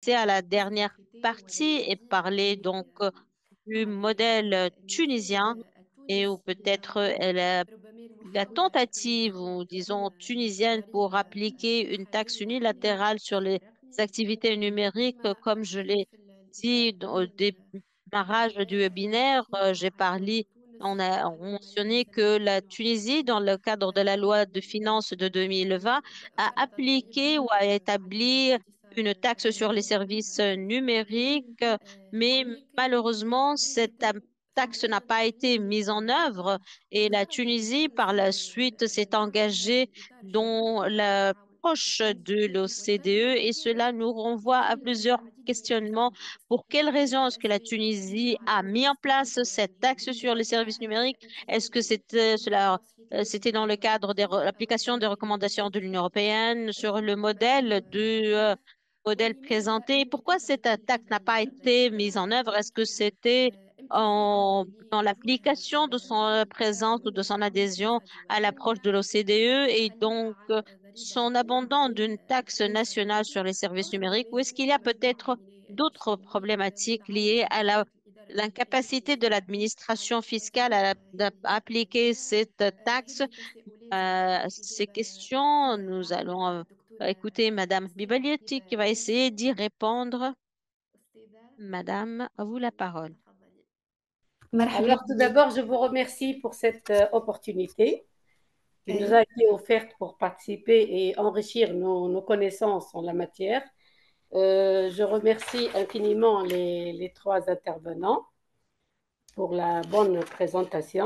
rester à la dernière partie et parler donc du modèle tunisien et ou peut-être la tentative, ou disons tunisienne, pour appliquer une taxe unilatérale sur les activités numériques, comme je l'ai dit au démarrage du webinaire. J'ai parlé, on mentionné que la Tunisie, dans le cadre de la loi de finances de 2020, a appliqué ou a établi une taxe sur les services numériques, mais malheureusement, cette taxe n'a pas été mise en œuvre et la Tunisie, par la suite, s'est engagée dans l'approche de l'OCDE et cela nous renvoie à plusieurs questionnements. Pour quelles raisons est-ce que la Tunisie a mis en place cette taxe sur les services numériques? Est-ce que c'était dans le cadre de l'application des recommandations de l'Union européenne sur le modèle modèle présenté? Pourquoi cette taxe n'a pas été mise en œuvre? Est-ce que c'était dans l'application de son présence ou de son adhésion à l'approche de l'OCDE et donc son abandon d'une taxe nationale sur les services numériques, ou est-ce qu'il y a peut-être d'autres problématiques liées à l'incapacité de l'administration fiscale d'appliquer cette taxe? Ces questions, nous allons écouter Madame Bibalietti qui va essayer d'y répondre. Madame, à vous la parole. مرحبا Alors, tout d'abord, je vous remercie pour cette opportunité qui nous a été offerte pour participer et enrichir nos connaissances en la matière. Je remercie infiniment les trois intervenants pour la bonne présentation.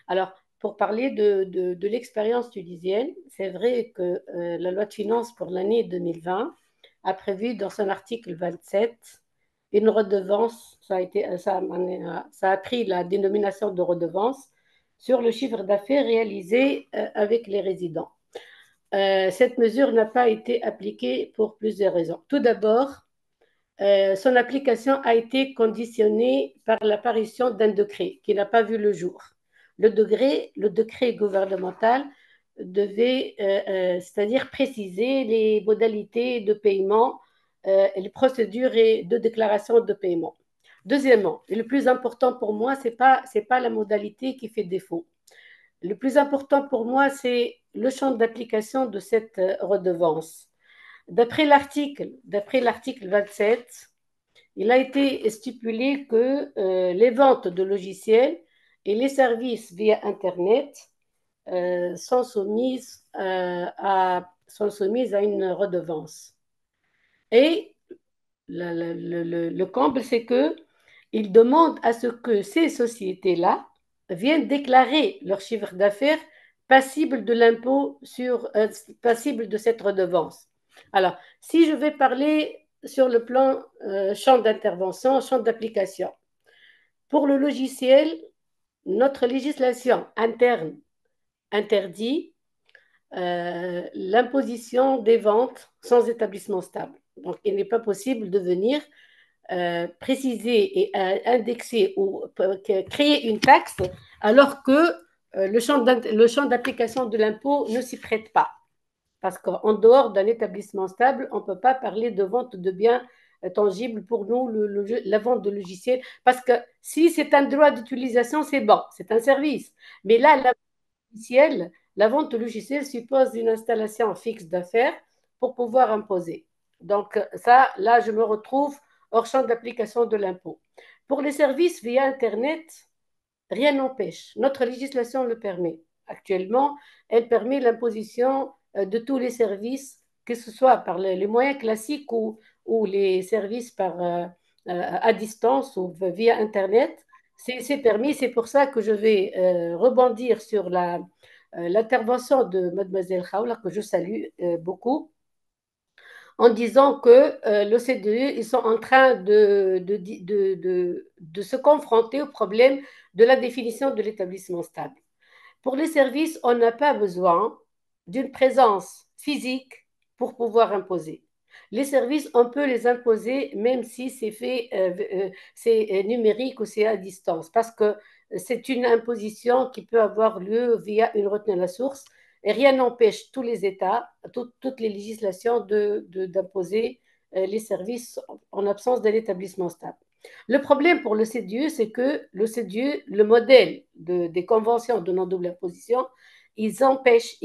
Alors, pour parler de l'expérience tunisienne, c'est vrai que la loi de finances pour l'année 2020 a prévu dans son article 27 une redevance, ça a pris la dénomination de redevance sur le chiffre d'affaires réalisé avec les résidents. Cette mesure n'a pas été appliquée pour plusieurs raisons. Tout d'abord, son application a été conditionnée par l'apparition d'un décret qui n'a pas vu le jour. Le décret gouvernemental devait, c'est-à-dire préciser les modalités de paiement, les procédures de déclaration de paiement. Deuxièmement, et le plus important pour moi, c'est pas la modalité qui fait défaut. Le plus important pour moi, c'est le champ d'application de cette redevance. D'après l'article 27, il a été stipulé que les ventes de logiciels et les services via Internet sont soumises à une redevance. Et le comble, c'est qu'il demande à ce que ces sociétés-là viennent déclarer leur chiffre d'affaires passible de l'impôt passible de cette redevance. Alors, si je vais parler sur le plan champ d'intervention, champ d'application, pour le logiciel, notre législation interne interdit l'imposition des ventes sans établissement stable. Donc, il n'est pas possible de venir préciser et indexer ou créer une taxe alors que le champ d'application de l'impôt ne s'y prête pas. Parce qu'en dehors d'un établissement stable, on ne peut pas parler de vente de biens tangibles pour nous, la vente de logiciels. Parce que si c'est un droit d'utilisation, c'est bon, c'est un service. Mais là, la vente de logiciels suppose une installation fixe d'affaires pour pouvoir imposer. Donc ça, là, je me retrouve hors champ d'application de l'impôt. Pour les services via Internet, rien n'empêche. Notre législation le permet. Actuellement, elle permet l'imposition de tous les services, que ce soit par les moyens classiques ou les services à distance ou via Internet. C'est permis. C'est pour ça que je vais rebondir sur l'intervention de mademoiselle Khawla, que je salue beaucoup, en disant que l'OCDE, ils sont en train de se confronter au problème de la définition de l'établissement stable. Pour les services, on n'a pas besoin d'une présence physique pour pouvoir imposer. Les services, on peut les imposer même si c'est numérique ou c'est à distance, parce que c'est une imposition qui peut avoir lieu via une retenue à la source et rien n'empêche tous les États, toutes les législations d'imposer les services en absence d'un établissement stable. Le problème pour le CDE, c'est que le CDE, le modèle des conventions de non-double imposition, ils empêchent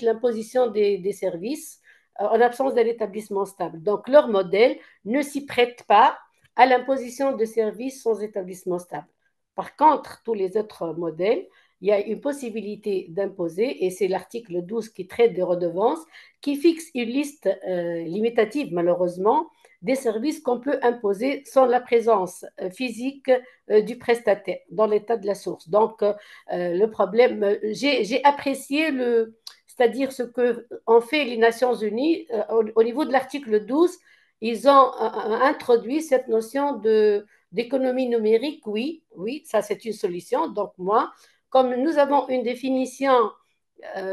l'imposition des services en absence d'un établissement stable. Donc, leur modèle ne s'y prête pas à l'imposition de services sans établissement stable. Par contre, tous les autres modèles, il y a une possibilité d'imposer, et c'est l'article 12 qui traite des redevances, qui fixe une liste limitative, malheureusement, des services qu'on peut imposer sans la présence physique du prestataire dans l'état de la source. Donc, le problème, j'ai apprécié c'est-à-dire ce que ont fait les Nations Unies au niveau de l'article 12. Ils ont introduit cette notion d'économie numérique. Oui, oui, ça c'est une solution. Donc moi, comme nous avons une définition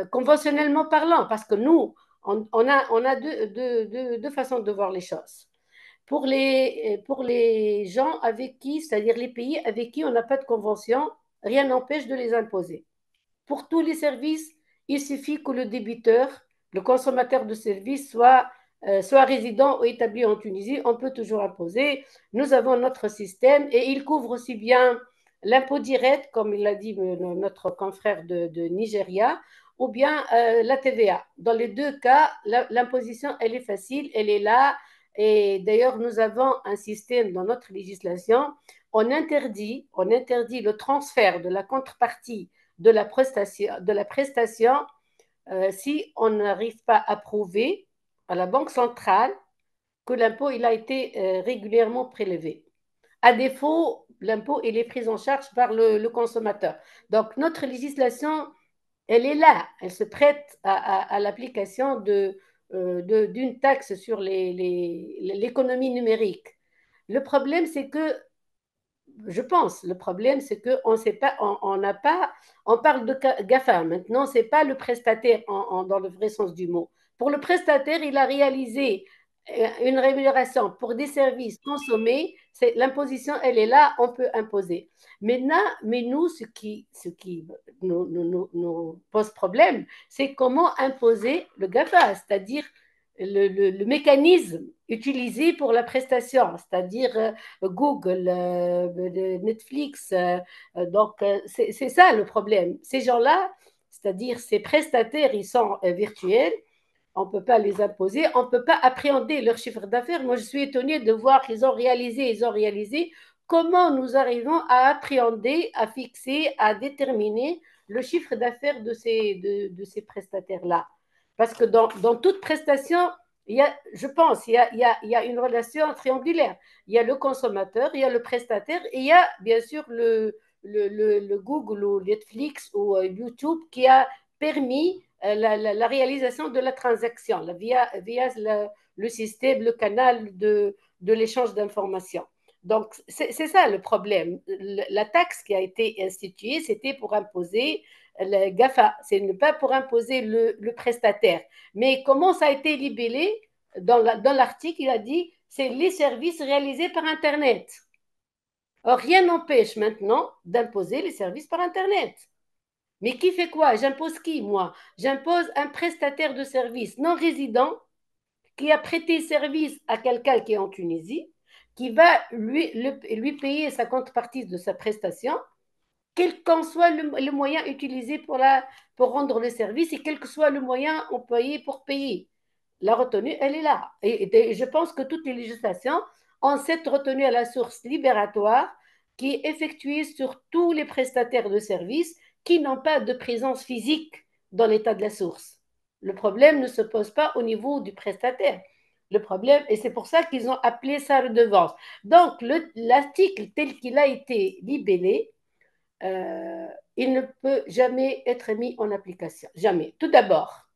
conventionnellement parlant, parce que nous, on a deux façons de voir les choses. Pour les gens avec qui, c'est-à-dire les pays avec qui on n'a pas de convention, rien n'empêche de les imposer. Pour tous les services, il suffit que le débiteur, le consommateur de services, soit résident ou établi en Tunisie. On peut toujours imposer. Nous avons notre système et il couvre aussi bien l'impôt direct, comme il l'a dit notre confrère de Nigeria, ou bien la TVA. Dans les deux cas, l'imposition, elle est facile, elle est là. Et d'ailleurs, nous avons un système dans notre législation. On interdit le transfert de la contrepartie de la prestation si on n'arrive pas à prouver à la Banque centrale que l'impôt il a été régulièrement prélevé. À défaut, l'impôt il est pris en charge par le consommateur. Donc notre législation, elle est là, elle se prête à l'application d'une taxe sur l'économie numérique. Le problème, c'est que je pense. Le problème, c'est qu'on sait pas, on n'a pas, on parle de GAFA. Maintenant, c'est pas le prestataire dans le vrai sens du mot. Pour le prestataire, il a réalisé une rémunération pour des services consommés. L'imposition, elle est là, on peut imposer. Maintenant, mais nous, ce qui nous pose problème, c'est comment imposer le GAFA, c'est-à-dire le mécanisme utilisé pour la prestation, c'est-à-dire Google, Netflix. Donc, c'est ça le problème. Ces gens-là, c'est-à-dire ces prestataires, ils sont virtuels. On ne peut pas les imposer. On ne peut pas appréhender leur chiffre d'affaires. Moi, je suis étonnée de voir qu'ils ont réalisé, ils ont réalisé. Comment nous arrivons à appréhender, à fixer, à déterminer le chiffre d'affaires de ces prestataires-là? Parce que dans toute prestation, je pense, il y a une relation triangulaire. Il y a le consommateur, il y a le prestataire et il y a bien sûr le Google ou Netflix ou YouTube qui a permis la réalisation de la transaction via le système, le canal de l'échange d'informations. Donc, c'est ça le problème. La taxe qui a été instituée, c'était pour imposer le GAFA, c'est pas pour imposer le prestataire. Mais comment ça a été libellé dans l'article, il a dit c'est les services réalisés par Internet. Or, rien n'empêche maintenant d'imposer les services par Internet. Mais qui fait quoi? J'impose qui, moi? J'impose un prestataire de service non résident qui a prêté service à quelqu'un qui est en Tunisie, qui va lui payer sa contrepartie de sa prestation, quel qu'en soit le moyen utilisé pour rendre le service et quel que soit le moyen employé pour payer. La retenue, elle est là. Et je pense que toutes les législations ont cette retenue à la source libératoire qui est effectuée sur tous les prestataires de services qui n'ont pas de présence physique dans l'état de la source. Le problème ne se pose pas au niveau du prestataire. Le problème, et c'est pour ça qu'ils ont appelé ça redevance. Donc, l'article tel qu'il a été libellé, il ne peut jamais être mis en application. Jamais. Tout d'abord,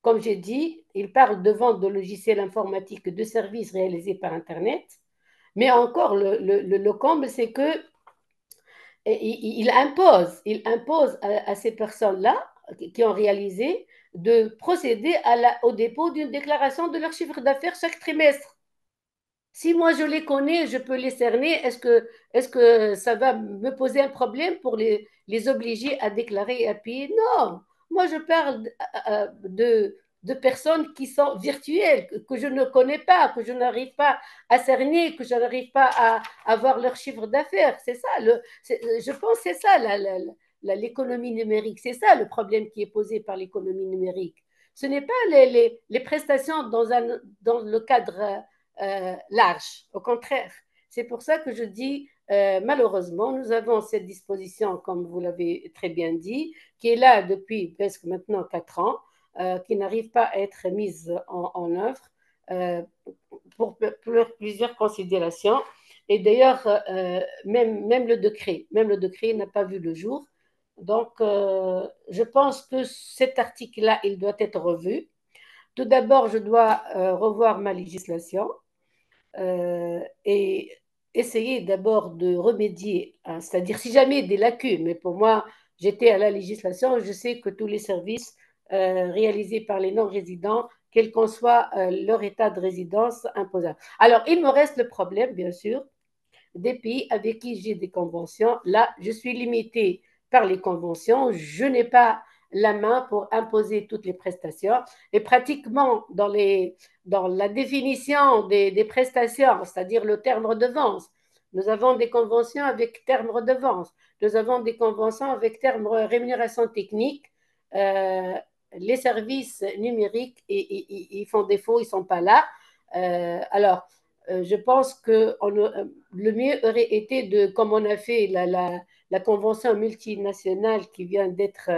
comme j'ai dit, il parle de vente de logiciels informatiques de services réalisés par Internet. Mais encore, le comble, c'est que il impose à ces personnes-là qui ont réalisé de procéder au dépôt d'une déclaration de leur chiffre d'affaires chaque trimestre. Si moi je les connais, je peux les cerner, est-ce que ça va me poser un problème pour les obliger à déclarer et à payer? Non. Moi je parle de personnes qui sont virtuelles, que je ne connais pas, que je n'arrive pas à cerner, que je n'arrive pas à avoir leur chiffre d'affaires. C'est ça, je pense que c'est ça l'économie numérique. C'est ça le problème qui est posé par l'économie numérique. Ce n'est pas les prestations dans le cadre large, au contraire. C'est pour ça que je dis, malheureusement, nous avons cette disposition, comme vous l'avez très bien dit, qui est là depuis presque maintenant 4 ans, qui n'arrive pas à être mise en œuvre euh, pour plusieurs considérations. Et d'ailleurs, même le décret n'a pas vu le jour. Donc, je pense que cet article-là, il doit être revu. Tout d'abord, je dois revoir ma législation et essayer d'abord de remédier, c'est-à-dire si jamais des lacunes, mais pour moi, j'étais à la législation, je sais que tous les services réalisés par les non-résidents, quel qu'en soit leur état de résidence imposable. Alors, il me reste le problème, bien sûr, des pays avec qui j'ai des conventions. Là, je suis limitée par les conventions. Je n'ai pas la main pour imposer toutes les prestations. Et pratiquement dans la définition des prestations, c'est-à-dire le terme redevance, nous avons des conventions avec terme redevance. Nous avons des conventions avec terme rémunération technique. Euh, les services numériques, ils font défaut, ils ne sont pas là. Alors, je pense que le mieux aurait été de, comme on a fait la convention multinationale qui vient d'être,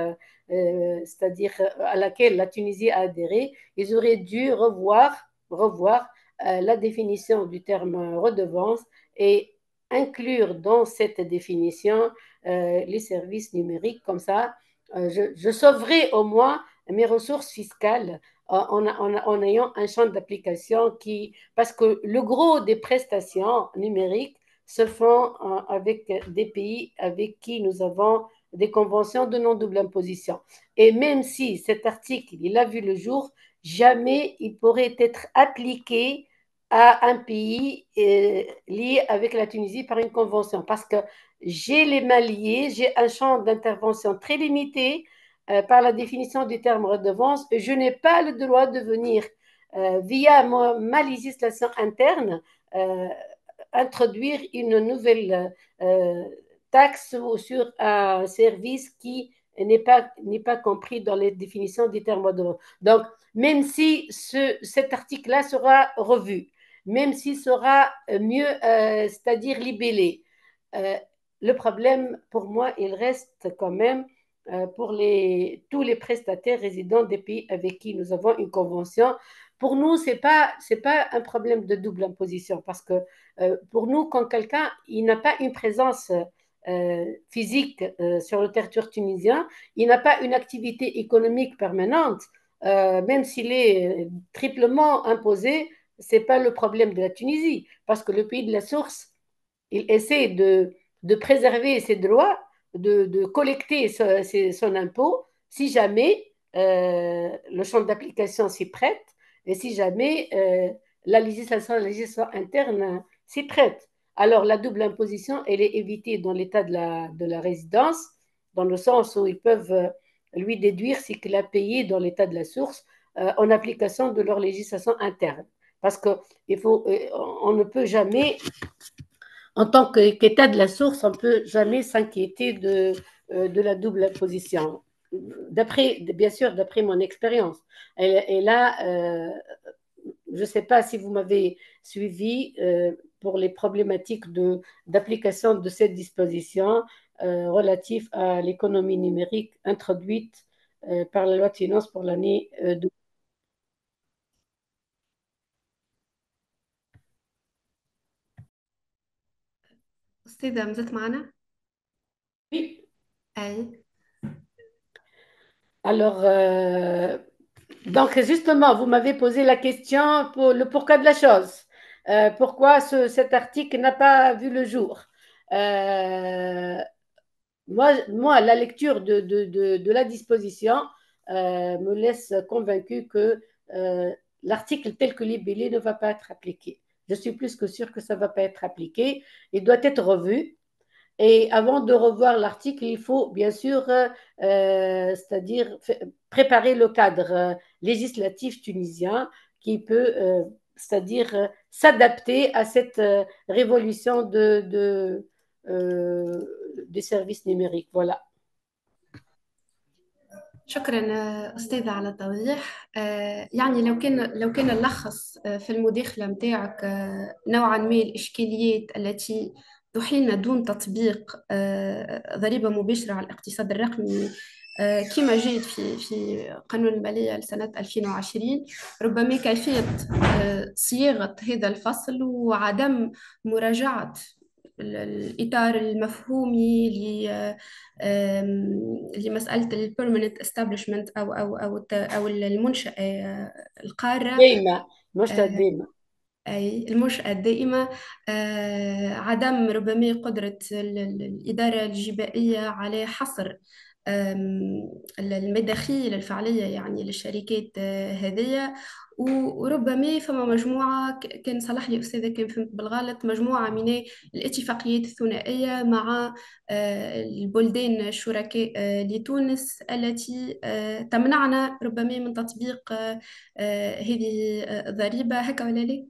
c'est-à-dire à laquelle la Tunisie a adhéré, ils auraient dû revoir la définition du terme redevance et inclure dans cette définition les services numériques. Comme ça, je sauverai au moins mes ressources fiscales en ayant un champ d'application qui, parce que le gros des prestations numériques se font avec des pays avec qui nous avons des conventions de non-double imposition. Et même si cet article, il a vu le jour, jamais il pourrait être appliqué à un pays lié avec la Tunisie par une convention, parce que j'ai les mains liées, j'ai un champ d'intervention très limité par la définition du terme redevance, je n'ai pas le droit de venir via ma législation interne, euh, introduire une nouvelle taxe sur un service qui n'est pas compris dans les définitions des termes de. Donc, même si cet article-là sera revu, même s'il sera mieux, c'est-à-dire libellé, euh, le problème pour moi, il reste quand même pour tous les prestataires résidents des pays avec qui nous avons une convention. Pour nous, c'est pas un problème de double imposition parce que pour nous, quand quelqu'un il n'a pas une présence physique sur le territoire tunisien, il n'a pas une activité économique permanente, même s'il est triplement imposé, c'est pas le problème de la Tunisie parce que le pays de la source, il essaie de préserver ses droits, de collecter son impôt si jamais le champ d'application s'y prête et si jamais la législation interne s'y prête. Alors, la double imposition, elle est évitée dans l'état de la résidence, dans le sens où ils peuvent lui déduire ce qu'il a payé dans l'état de la source en application de leur législation interne. Parce qu'on ne peut jamais en tant qu'État de la source, on ne peut jamais s'inquiéter de la double imposition. Bien sûr, d'après mon expérience. Et là, je ne sais pas si vous m'avez suivi pour les problématiques d'application de cette disposition relative à l'économie numérique introduite par la loi de finances pour l'année 2020. أستاذة مازالت معنا؟ Oui. أي. Alors, donc, justement, vous m'avez posé la question pour le pourquoi de la chose. Pourquoi cet article n'a pas vu le jour? Euh, moi, la lecture de la disposition me laisse convaincu que l'article tel que libellé ne va pas être appliqué. Je suis plus que sûre que ça ne va pas être appliqué. Il doit être revu. Et avant de revoir l'article, il faut bien sûr, c'est-à-dire préparer le cadre législatif tunisien qui peut, c'est-à-dire s'adapter à cette révolution des services numériques. Voilà. شكرا أستاذة على التوضيح. يعني لو كان نلخص في المداخلة متاعك نوعا ما الإشكاليات التي تحيلنا دون تطبيق ضريبة مباشرة على الاقتصاد الرقمي كما جاءت في قانون المالية لسنة 2020، ربما كيفية صياغة هذا الفصل وعدم مراجعة الإطار المفهومي لمسألة البيرمننت establishment أو المنشأة القارة، دايما مش دايما. أي المنشأة الدائمة. عدم ربما قدرة الإدارة الجبائية على حصر المداخيل الفعلية يعني للشركات هذه. وربما فما مجموعة كان صلح لي أستاذة كان فهمت بالغلط، مجموعة من الاتفاقيات الثنائية مع البلدان الشركاء لتونس التي تمنعنا ربما من تطبيق هذه الضريبة، هكا ولا لا؟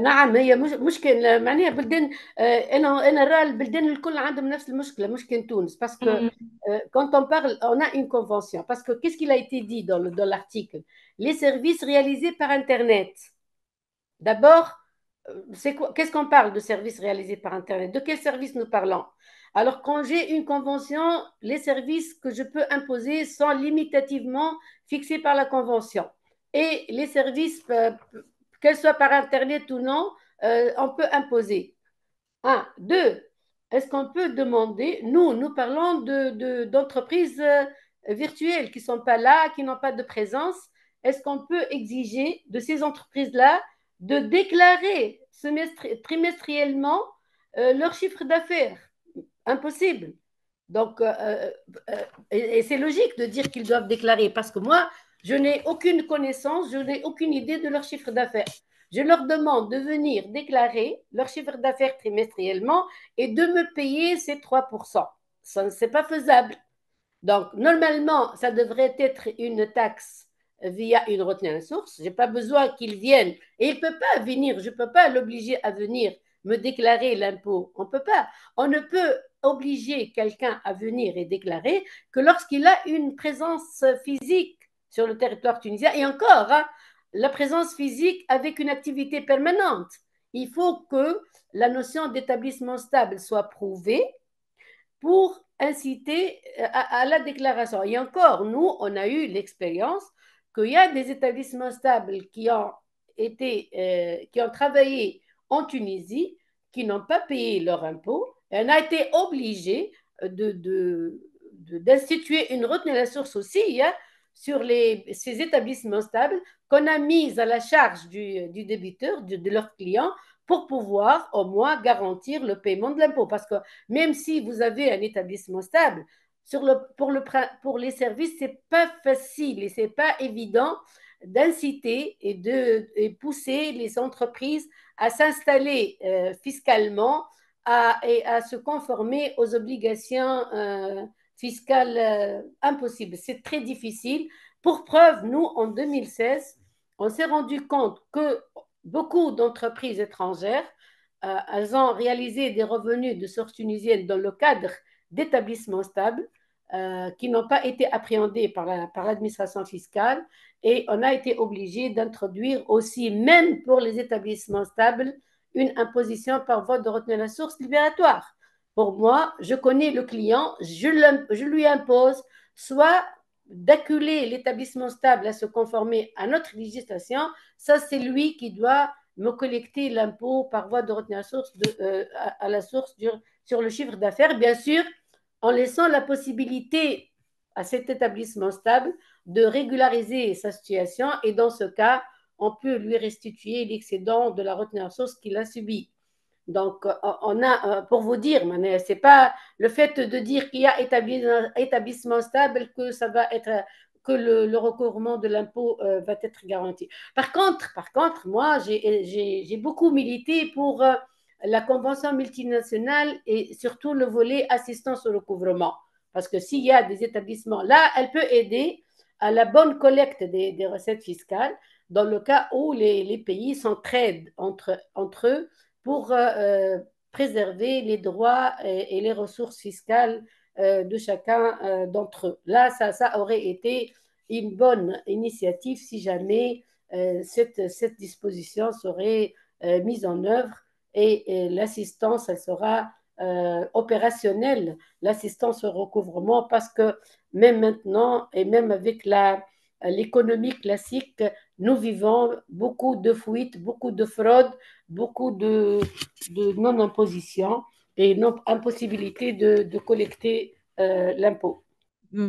نعم، هي مشكل معناها بلدان. انا نرى البلدان الكل عندهم نفس المشكله، مش كان تونس. باسكو quand on parle, on a une convention. Parce que qu'est-ce qu'il a été dit dans l'article? Les services réalisés par Internet. D'abord, qu'est-ce qu'on parle de services réalisés par Internet? De quels services nous parlons? Alors, quand j'ai une convention, les services que je peux imposer sont limitativement fixés par la convention. Et les services, qu'elles soient par Internet ou non, on peut imposer. Un. Deux, est-ce qu'on peut demander, nous parlons d'entreprises virtuelles qui ne sont pas là, qui n'ont pas de présence. Est-ce qu'on peut exiger de ces entreprises-là de déclarer trimestriellement leur chiffre d'affaires? Impossible. Donc, et c'est logique de dire qu'ils doivent déclarer, parce que moi, je n'ai aucune connaissance, je n'ai aucune idée de leur chiffre d'affaires. Je leur demande de venir déclarer leur chiffre d'affaires trimestriellement et de me payer ces 3%. Ça, c'est pas faisable. Donc, normalement, ça devrait être une taxe via une retenue à la source. Je n'ai pas besoin qu'ils viennent. Et il ne peut pas venir, je ne peux pas l'obliger à venir me déclarer l'impôt. On ne peut pas. On ne peut obliger quelqu'un à venir et déclarer que lorsqu'il a une présence physique sur le territoire tunisien. Et encore, hein, la présence physique avec une activité permanente. Il faut que la notion d'établissement stable soit prouvée pour inciter à la déclaration. Et encore, nous, on a eu l'expérience qu'il y a des établissements stables qui ont travaillé en Tunisie, qui n'ont pas payé leur impôt, et on a été obligé d'instituer une retenue à la source aussi, hein, sur ces établissements stables qu'on a mis à la charge du débiteur, de leurs clients, pour pouvoir au moins garantir le paiement de l'impôt. Parce que même si vous avez un établissement stable, pour les services, ce n'est pas facile et ce n'est pas évident d'inciter et pousser les entreprises à s'installer fiscalement et à se conformer aux obligations fiscales impossibles. C'est très difficile. Pour preuve, nous, en 2016, on s'est rendu compte que beaucoup d'entreprises étrangères, elles ont réalisé des revenus de source tunisienne dans le cadre d'établissements stables qui n'ont pas été appréhendés par l'administration fiscale, et on a été obligé d'introduire aussi, même pour les établissements stables, une imposition par voie de retenue à la source libératoire. Pour moi, je connais le client, je lui impose soit d'acculer l'établissement stable à se conformer à notre législation, ça c'est lui qui doit me collecter l'impôt par voie de retenue à la source sur le chiffre d'affaires, bien sûr, en laissant la possibilité à cet établissement stable de régulariser sa situation, et dans ce cas, on peut lui restituer l'excédent de la retenue à la source qu'il a subi. Donc, on a, pour vous dire, c'est pas le fait de dire qu'il y a établissement stable que ça va être, que le recouvrement de l'impôt va être garanti. Par contre, moi, j'ai beaucoup milité pour la convention multinationale et surtout le volet assistance au recouvrement. Parce que s'il y a des établissements, là, elle peut aider à la bonne collecte des recettes fiscales dans le cas où les pays s'entraident entre eux pour préserver les droits et les ressources fiscales de chacun d'entre eux. Là, ça aurait été une bonne initiative si jamais cette disposition serait mise en œuvre et l'assistance, elle sera opérationnelle, l'assistance au recouvrement, parce que même maintenant, et même avec l'économie classique, nous vivons beaucoup de fuites, beaucoup de fraudes, beaucoup de non-imposition et non-impossibilité de collecter l'impôt.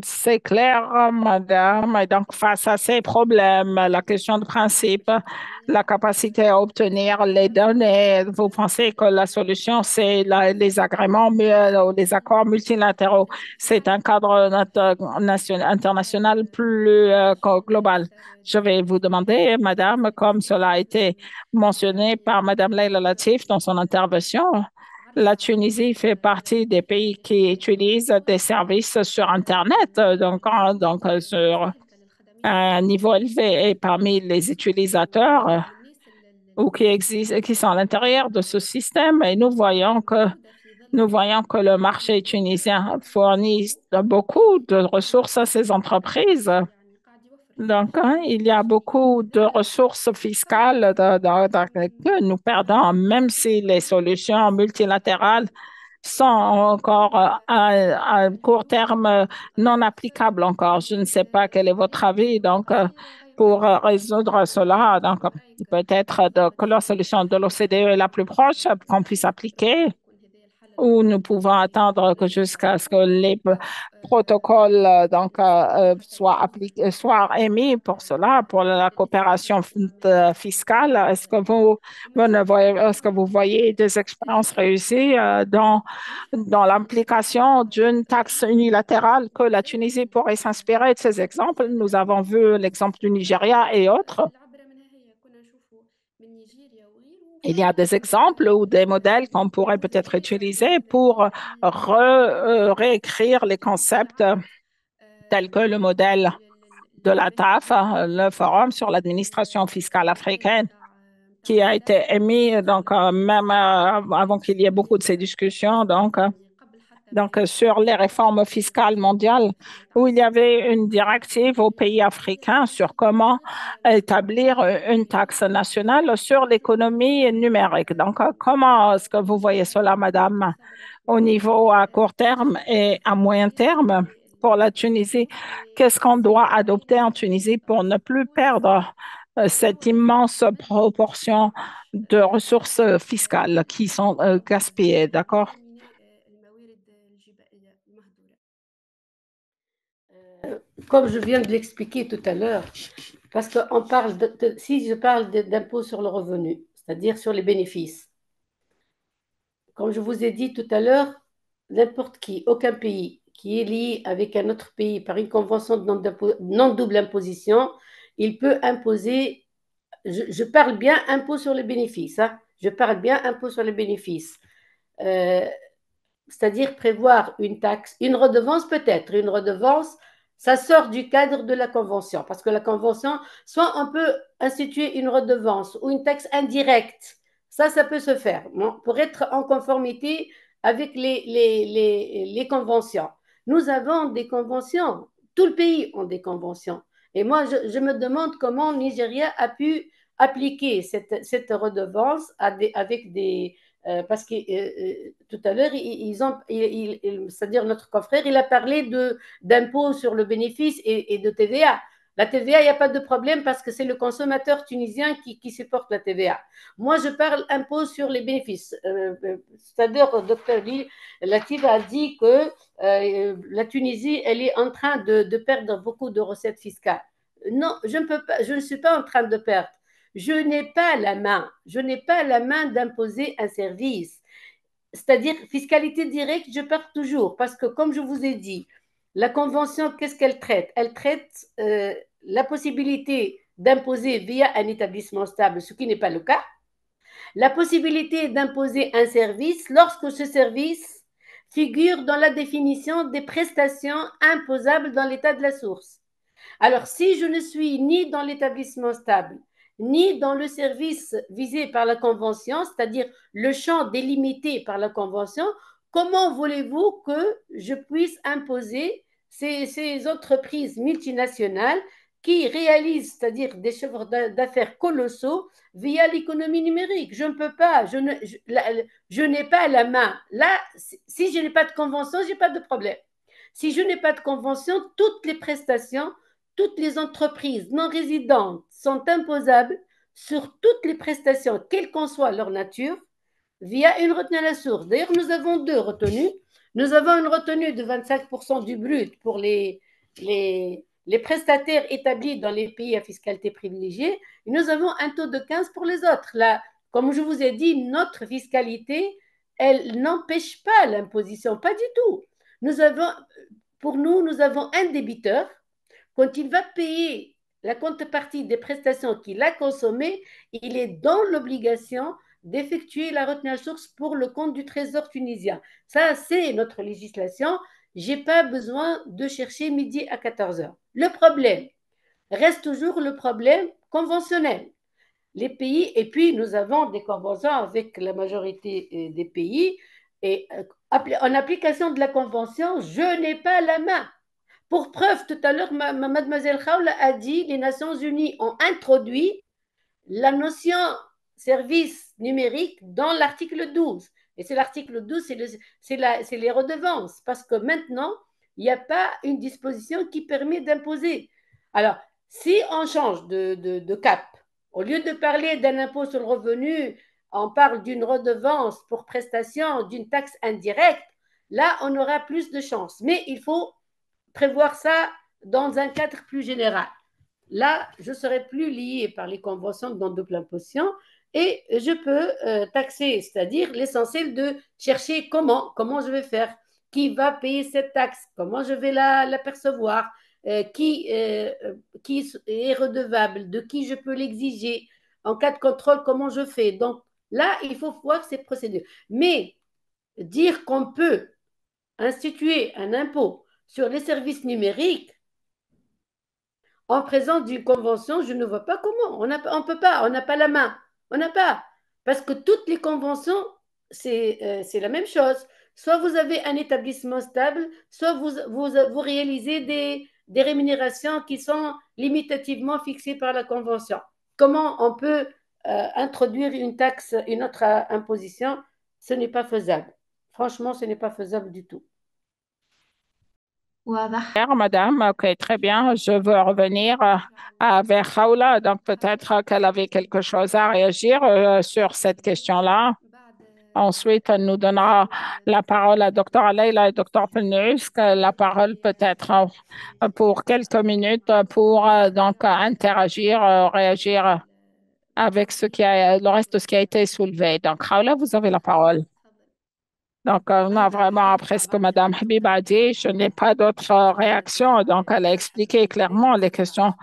C'est clair, madame. Et donc, face à ces problèmes, la question de principe, la capacité à obtenir les données, vous pensez que la solution, c'est les agréments, les accords multilatéraux. C'est un cadre international plus global. Je vais vous demander, madame, comme cela a été mentionné par madame Leila Latif dans son intervention, la Tunisie fait partie des pays qui utilisent des services sur Internet, sur un niveau élevé et parmi les utilisateurs ou qui existent, qui sont à l'intérieur de ce système. Et nous voyons que le marché tunisien fournit beaucoup de ressources à ces entreprises. Donc, il y a beaucoup de ressources fiscales que nous perdons, même si les solutions multilatérales sont encore à court terme non applicables encore. Je ne sais pas quel est votre avis. Donc, pour résoudre cela, donc peut-être que la solution de l'OCDE est la plus proche qu'on puisse appliquer ou nous pouvons attendre que jusqu'à ce que les protocoles soient appliqués, soient émis pour cela, pour la coopération fiscale. Est-ce que vous voyez des expériences réussies dans l'application d'une taxe unilatérale que la Tunisie pourrait s'inspirer de ces exemples? Nous avons vu l'exemple du Nigeria et autres. Il y a des exemples ou des modèles qu'on pourrait peut-être utiliser pour réécrire les concepts tels que le modèle de la TAF, le Forum sur l'administration fiscale africaine, qui a été émis même avant qu'il y ait beaucoup de ces discussions. Sur les réformes fiscales mondiales, où il y avait une directive aux pays africains sur comment établir une taxe nationale sur l'économie numérique. Donc, comment est-ce que vous voyez cela, madame, au niveau à court terme et à moyen terme pour la Tunisie? Qu'est-ce qu'on doit adopter en Tunisie pour ne plus perdre cette immense proportion de ressources fiscales qui sont gaspillées, d'accord? Comme je viens de l'expliquer tout à l'heure, parce que si je parle d'impôt sur le revenu, c'est-à-dire sur les bénéfices, comme je vous ai dit tout à l'heure, n'importe qui, aucun pays qui est lié avec un autre pays par une convention de non-double imposition, il peut imposer, je parle bien impôt sur les bénéfices, hein, je parle bien impôt sur les bénéfices. C'est-à-dire prévoir une taxe, une redevance peut-être, une redevance, ça sort du cadre de la convention, parce que la convention, soit on peut instituer une redevance ou une taxe indirecte, ça peut se faire, bon, pour être en conformité avec les conventions. Nous avons des conventions, tout le pays a des conventions. Et moi, je me demande comment le Nigeria a pu appliquer cette redevance avec des, parce que tout à l'heure, c'est-à-dire notre confrère, il a parlé d'impôt sur le bénéfice et de TVA. La TVA, il n'y a pas de problème parce que c'est le consommateur tunisien qui supporte la TVA. Moi, je parle impôt sur les bénéfices. C'est-à-dire, docteur Latif a dit que la Tunisie, elle est en train de perdre beaucoup de recettes fiscales. Non, je ne suis pas en train de perdre. Je n'ai pas la main d'imposer un service. C'est-à-dire, fiscalité directe, je pars toujours, parce que comme je vous ai dit, la convention, qu'est-ce qu'elle traite? Elle traite la possibilité d'imposer via un établissement stable, ce qui n'est pas le cas. La possibilité d'imposer un service lorsque ce service figure dans la définition des prestations imposables dans l'état de la source. Alors, si je ne suis ni dans l'établissement stable, ni dans le service visé par la Convention, c'est-à-dire le champ délimité par la Convention, comment voulez-vous que je puisse imposer ces entreprises multinationales qui réalisent, c'est-à-dire des chiffres d'affaires colossaux via l'économie numérique? Je ne peux pas, je n'ai pas la main. Là, si je n'ai pas de convention, je n'ai pas de problème. Si je n'ai pas de convention, toutes les prestations, toutes les entreprises non résidentes sont imposables sur toutes les prestations, quelle qu'en soit leur nature, via une retenue à la source. D'ailleurs, nous avons deux retenues. Nous avons une retenue de 25% du brut pour les prestataires établis dans les pays à fiscalité privilégiée, et nous avons un taux de 15 pour les autres. Là, comme je vous ai dit, notre fiscalité, elle n'empêche pas l'imposition, pas du tout. Pour nous, nous avons un débiteur. Quand il va payer la contrepartie des prestations qu'il a consommées, il est dans l'obligation d'effectuer la retenue à source pour le compte du Trésor tunisien. Ça, c'est notre législation. Je n'ai pas besoin de chercher midi à 14 heures. Le problème reste toujours le problème conventionnel. Les pays, et puis nous avons des conventions avec la majorité des pays, et en application de la convention, je n'ai pas la main. Pour preuve, tout à l'heure, mademoiselle Khawla a dit les Nations Unies ont introduit la notion service numérique dans l'article 12. Et c'est l'article 12, c'est les redevances. Parce que maintenant, il n'y a pas une disposition qui permet d'imposer. Alors, si on change de cap, au lieu de parler d'un impôt sur le revenu, on parle d'une redevance pour prestation, d'une taxe indirecte, là, on aura plus de chances. Mais il faut prévoir ça dans un cadre plus général. Là, je ne serai plus liée par les conventions de non-double imposition et je peux taxer, c'est-à-dire l'essentiel de chercher comment je vais faire, qui va payer cette taxe, comment je vais la percevoir, qui est redevable, de qui je peux l'exiger, en cas de contrôle, comment je fais. Donc là, il faut voir ces procédures. Mais dire qu'on peut instituer un impôt sur les services numériques, en présence d'une convention, je ne vois pas comment. On ne peut pas, on n'a pas la main. On n'a pas. Parce que toutes les conventions, c'est la même chose. Soit vous avez un établissement stable, soit vous réalisez des rémunérations qui sont limitativement fixées par la convention. Comment on peut introduire une taxe, une autre imposition? Ce n'est pas faisable. Franchement, ce n'est pas faisable du tout. واضح. Madame, ok, très bien. Je veux revenir vers Khawla. Donc, peut-être qu'elle avait quelque chose à réagir sur cette question-là. Ensuite, elle nous donnera la parole à Dr. Leila et Dr. Pelnus, la parole peut-être pour quelques minutes pour donc interagir, réagir avec le reste de ce qui a été soulevé. Donc, Khawla, vous avez la parole. Donc, on a vraiment, après ce que Mme Habib a dit, je n'ai pas d'autres réactions. Donc, elle a expliqué clairement les questions.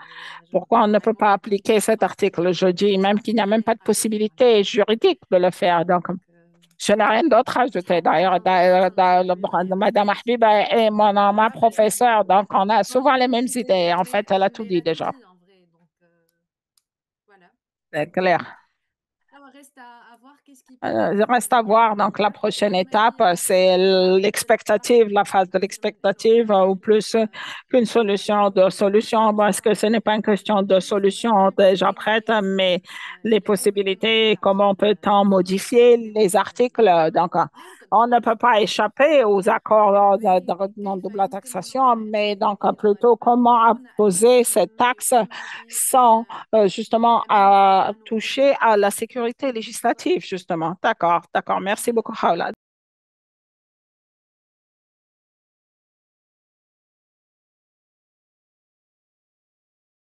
Pourquoi on ne peut pas appliquer cet article? Je dis même qu'il n'y a même pas de possibilité juridique de le faire. Donc, je n'ai rien d'autre à ajouter. D'ailleurs, Mme Habib est ma professeure. Donc, on a souvent les mêmes idées. En fait, elle a tout dit déjà. C'est clair. Il reste à voir. Donc, la prochaine étape, c'est l'expectative, la phase de l'expectative, ou plus qu'une solution de solution, parce que ce n'est pas une question de solution déjà prête, mais les possibilités, comment peut-on modifier les articles. Donc, on ne peut pas échapper aux accords de non-double taxation, mais donc plutôt comment imposer cette taxe sans justement toucher à la sécurité législative, justement. D'accord, d'accord. Merci beaucoup, Khawla.